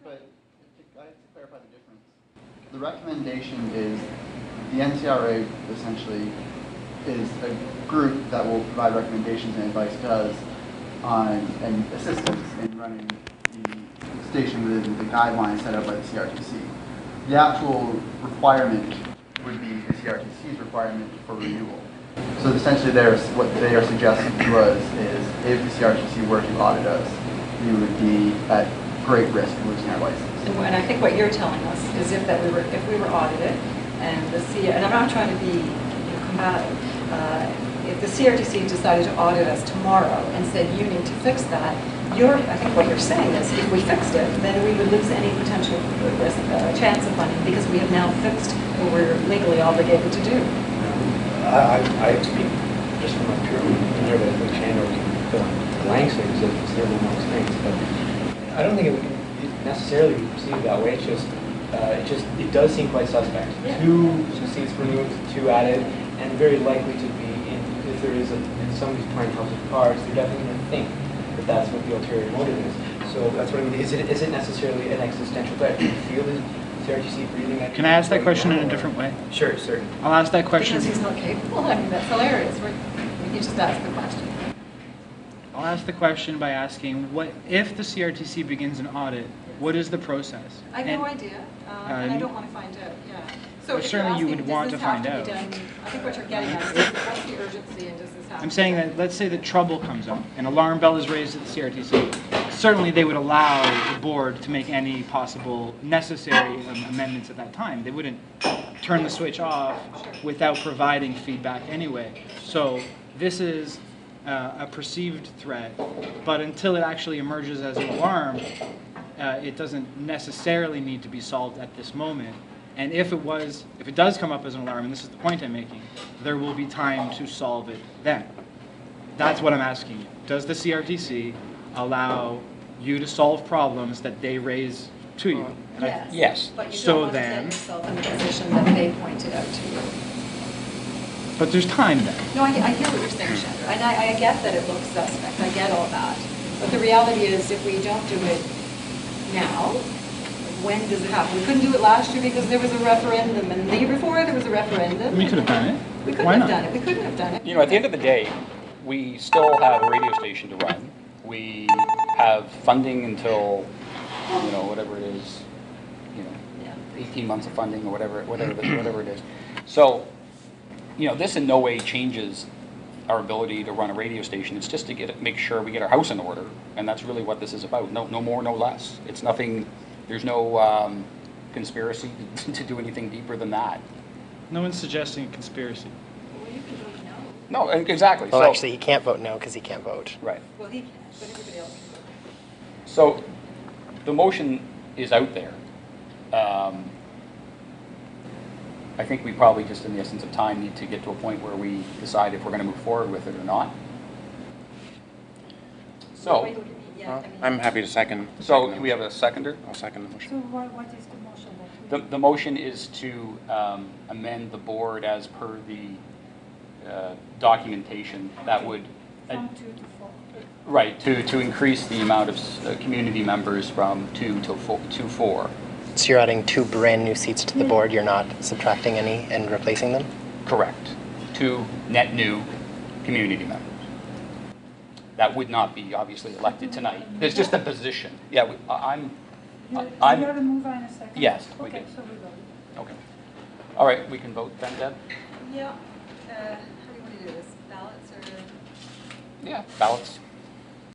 But to clarify the difference, the recommendation is the NCRA essentially is a group that will provide recommendations and advice to us on and assistance in running the station within the guidelines set out by the CRTC. The actual requirement would be the CRTC's requirement for renewal. So essentially what they are suggesting to us is if the CRTC were to audit us, we would be at great risk of losing our license. And I think what you're telling us is if we were audited and I'm not trying to be combative, if the CRTC decided to audit us tomorrow and said you need to fix that, I think what you're saying is if we fixed it, then we would lose any potential risk, chance of funding because we have now fixed what we're legally obligated to do. I speak just from a pure internet. I think Chandler can fill in blanks here because it's several more things, but I don't think it would necessarily be perceived that way. It's just it does seem quite suspect. Yeah. Two seats removed, two added, and very likely to be if there is if somebody's trying to help with cars, they're definitely going to think that that's what the ulterior motive is. So that's what I mean. Is it necessarily an existential threat? Do you feel the CRTC breathing at? Can I ask that question in a different way? Sure, certainly. I'll ask that question. Because he's not capable. I mean, that's hilarious. You just ask the question. I'll ask the question by asking, what if the CRTC begins an audit? What is the process? I have no idea, and I don't want to find out. Yeah. So well, certainly you would want to find out. I think what you're getting at is what's the urgency and does this happen? I'm saying that let's say that trouble comes up, an alarm bell is raised at the CRTC. Certainly they would allow the board to make any possible necessary amendments at that time. They wouldn't turn the switch off without providing feedback anyway. So this is a perceived threat, but until it actually emerges as an alarm, it doesn't necessarily need to be solved at this moment. And if it does come up as an alarm, and this is the point I'm making, there will be time to solve it then. That's what I'm asking you. Does the CRTC allow you to solve problems that they raise to you? Yes. Yes. But you so don't want then, to put yourself in the position that they pointed out to you. But there's time then. No, I hear what you're saying, Chandra. And I get that it looks suspect. I get all that. But the reality is if we don't do it now, when does it happen? We couldn't do it last year because there was a referendum, and the year before there was a referendum. We could have done it. We couldn't have done it. We couldn't have done it. You know, at the end of the day, we still have a radio station to run. We have funding until, whatever it is, 18 months of funding or whatever it is. So, this in no way changes our ability to run a radio station. It's just to make sure we get our house in order, and that's really what this is about. No more, no less. It's nothing. There's no conspiracy to do anything deeper than that. No one's suggesting a conspiracy. Well, you can vote No, no. exactly. Well, so, actually, he can't vote no because he can't vote. Right. Well, he can, but everybody else can vote. So the motion is out there. I think we probably just, in the essence of time, need to get to a point where we decide if we're going to move forward with it or not. So, I'm happy to second. So we have a seconder? I'll second the motion. So what is the motion that we... The motion is to amend the board as per the documentation that would... From 2 to 4. Right, to increase the amount of community members from 2 to 4. So you're adding 2 brand new seats to the board, you're not subtracting any and replacing them? Correct. 2 net new community members. That would not be obviously elected tonight. It's just a position. Yeah, You have a mover and a second? Yes, we okay, do. so we vote. Okay. All right, we can vote then, Deb? Yeah. How do you want to do this? Ballots or? Yeah, ballots.